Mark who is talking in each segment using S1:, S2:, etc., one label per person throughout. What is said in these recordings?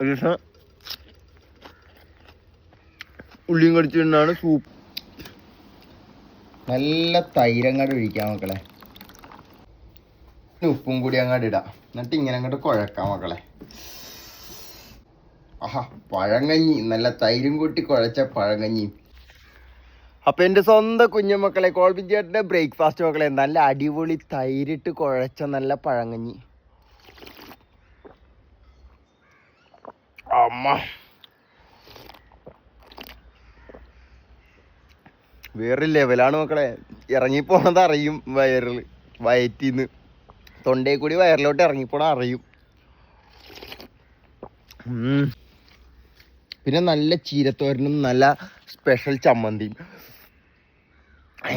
S1: ഒരു ദിവസം ഉള്ളിയും കടിച്ചിട്ടാണ് സൂപ്പ്. നല്ല തൈരങ്ങാട് ഒഴിക്കാം മക്കളെ, ഉപ്പും കൂടി അങ്ങോട്ട് ഇടാം, എന്നിട്ട് ഇങ്ങനെ അങ്ങോട്ട് കുഴക്കാം മക്കളെ. ആഹാ, പഴങ്കഞ്ഞി, നല്ല തൈരും കൂട്ടി കുഴച്ച പഴങ്കഞ്ഞി. അപ്പം എൻ്റെ സ്വന്തം കുഞ്ഞുമക്കളെ, കോൾബിൻ ചേട്ടൻ്റെ ബ്രേക്ക്ഫാസ്റ്റ് മക്കളെ, നല്ല അടിപൊളി തൈരിട്ട് കുഴച്ച നല്ല പഴങ്കഞ്ഞി. അമ്മ, വേറെ ലെവലാണ് മക്കളെ. ഇറങ്ങിപ്പോണത് അറിയും, വയറ്റിന്ന് തൊണ്ടയിൽ കൂടി വയറിലോട്ട് ഇറങ്ങിപ്പോണ അറിയും. പിന്നെ നല്ല ചീരത്തോരനും നല്ല സ്പെഷ്യൽ ചമ്മന്തിയും.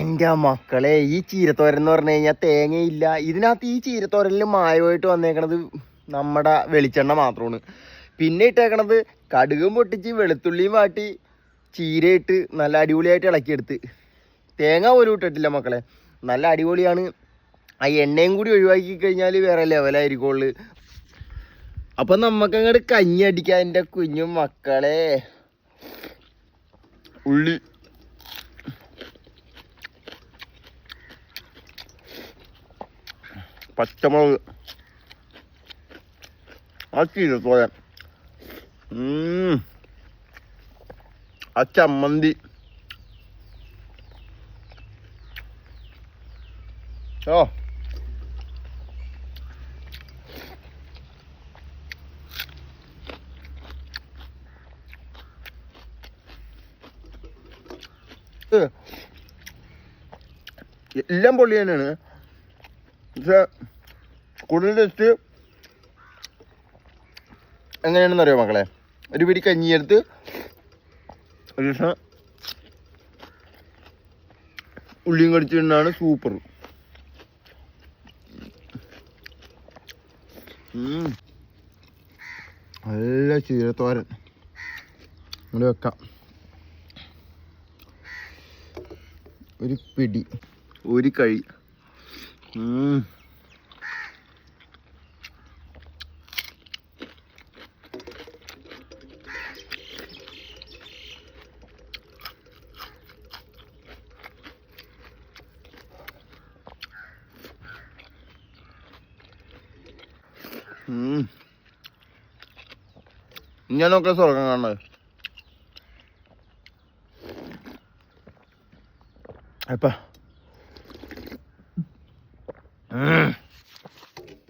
S1: എൻ്റെ മക്കളെ, ഈ ചീരത്തോരൻ എന്ന് പറഞ്ഞു കഴിഞ്ഞാൽ തേങ്ങയില്ല ഇതിനകത്ത്. ഈ ചീരത്തോരനിൽ മായമായിട്ട് വന്നേക്കണത് നമ്മുടെ വെളിച്ചെണ്ണ മാത്രമാണ്. പിന്നെ ഇട്ടേക്കണത് കടുകും പൊട്ടിച്ച് വെളുത്തുള്ളിയും വാട്ടി ചീരയിട്ട് നല്ല അടിപൊളിയായിട്ട് ഇളക്കിയെടുത്ത്. തേങ്ങ പോലും ഇട്ടിട്ടില്ല മക്കളെ, നല്ല അടിപൊളിയാണ്. ആ എണ്ണയും കൂടി ഒഴിവാക്കി കഴിഞ്ഞാൽ വേറെ ലെവലായിരിക്കുള്ളു. അപ്പം നമുക്കങ്ങോട്ട് കഞ്ഞി അടിക്കാം എൻ്റെ കുഞ്ഞു മക്കളെ. ഉള്ളി, പച്ചമുളക്, ആ ചീരത്തോരൻ, ആ ചമ്മന്തി. ഓ, എല്ലാം പൊള്ളി തന്നെയാണ്. പക്ഷെ കൂടുതൽ ടേസ്റ്റ് എങ്ങനെയാണെന്ന് അറിയാം മക്കളെ. ഒരു പിടി കഞ്ഞിയെടുത്ത് ഒരു ദിവസം ഉള്ളിയും കടിച്ചിട്ടാണ് സൂപ്പർ. നല്ല ചീരത്തോരൻ ഇവിടെ വെക്കാം. ഒരു പിടി, ഒരു കഴി. ഞാനൊക്കെ സ്വർഗം കാണുന്നത്. അപ്പ